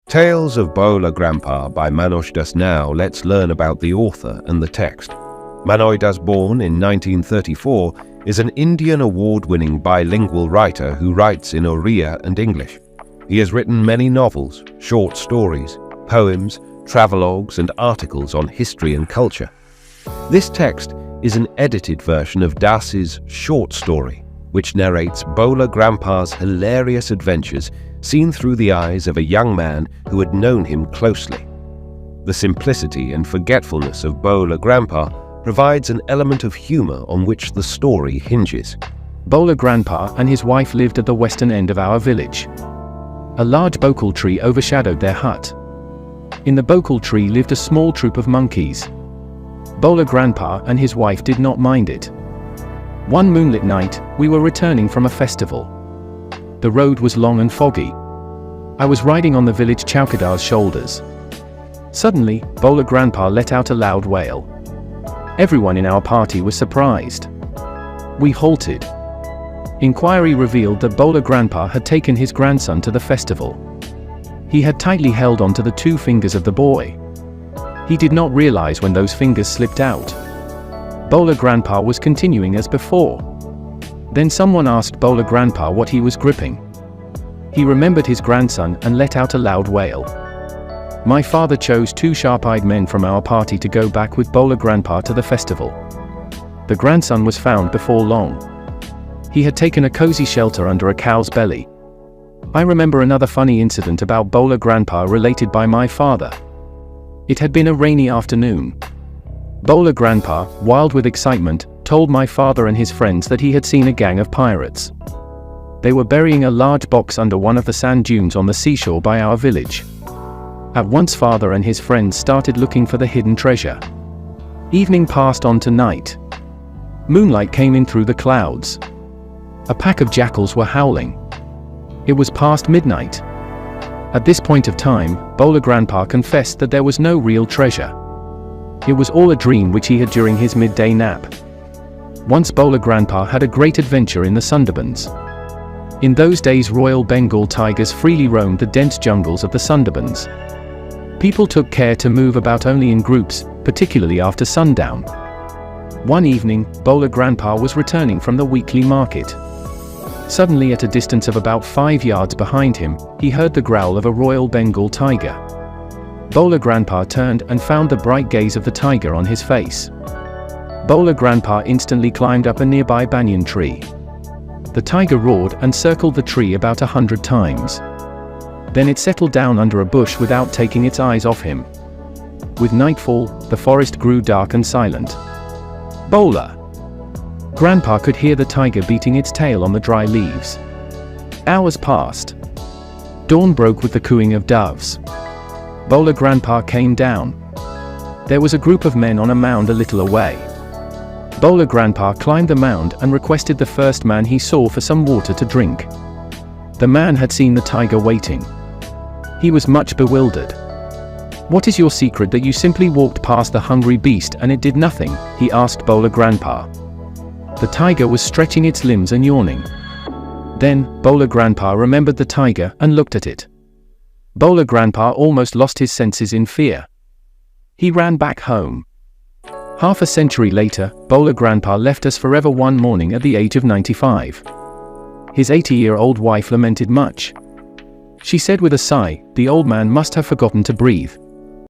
Tales of Bhola Grandpa by Manoj Das now let's learn about the author and the text. Manoj Das, born in 1934, is an Indian award-winning bilingual writer who writes in Oriya and English. He has written many novels, short stories, poems, travelogues and articles on history and culture. This text is an edited version of Das's short story, which narrates Bhola Grandpa's hilarious adventures seen through the eyes of a young man who had known him closely. The simplicity and forgetfulness of Bhola Grandpa provides an element of humor on which the story hinges. Bhola Grandpa and his wife lived at the western end of our village. A large bokal tree overshadowed their hut. In the bokal tree lived a small troop of monkeys. Bhola Grandpa and his wife did not mind it. One moonlit night, we were returning from a festival. The road was long and foggy. I was riding on the village chowkidar's shoulders. Suddenly, Bhola Grandpa let out a loud wail. Everyone in our party was surprised. We halted. Inquiry revealed that Bhola Grandpa had taken his grandson to the festival. He had tightly held onto the two fingers of the boy. He did not realize when those fingers slipped out. Bhola Grandpa was continuing as before. Then someone asked Bhola Grandpa what he was gripping. He remembered his grandson and let out a loud wail. My father chose two sharp-eyed men from our party to go back with Bhola Grandpa to the festival. The grandson was found before long. He had taken a cozy shelter under a cow's belly. I remember another funny incident about Bhola Grandpa related by my father. It had been a rainy afternoon. Bhola Grandpa, wild with excitement, told my father and his friends that he had seen a gang of pirates. They were burying a large box under one of the sand dunes on the seashore by our village. At once father and his friends started looking for the hidden treasure. Evening passed on to night. Moonlight came in through the clouds. A pack of jackals were howling. It was past midnight. At this point of time, Bhola Grandpa confessed that there was no real treasure. It was all a dream which he had during his midday nap. Once Bhola Grandpa had a great adventure in the Sundarbans. In those days Royal Bengal tigers freely roamed the dense jungles of the Sundarbans. People took care to move about only in groups, particularly after sundown. One evening, Bhola Grandpa was returning from the weekly market. Suddenly, at a distance of about 5 yards behind him, he heard the growl of a Royal Bengal tiger. Bhola Grandpa turned and found the bright gaze of the tiger on his face. Bhola Grandpa instantly climbed up a nearby banyan tree. The tiger roared and circled the tree about 100 times. Then it settled down under a bush without taking its eyes off him. With nightfall, the forest grew dark and silent. Bhola Grandpa could hear the tiger beating its tail on the dry leaves. Hours passed. Dawn broke with the cooing of doves. Bhola Grandpa came down. There was a group of men on a mound a little away. Bhola Grandpa climbed the mound and requested the first man he saw for some water to drink. The man had seen the tiger waiting. He was much bewildered. "What is your secret that you simply walked past the hungry beast and it did nothing?" he asked Bhola Grandpa. The tiger was stretching its limbs and yawning. Then, Bhola Grandpa remembered the tiger and looked at it. Bhola Grandpa almost lost his senses in fear. He ran back home. Half a century later, Bhola Grandpa left us forever one morning at the age of 95. His 80-year-old wife lamented much. She said with a sigh, "The old man must have forgotten to breathe."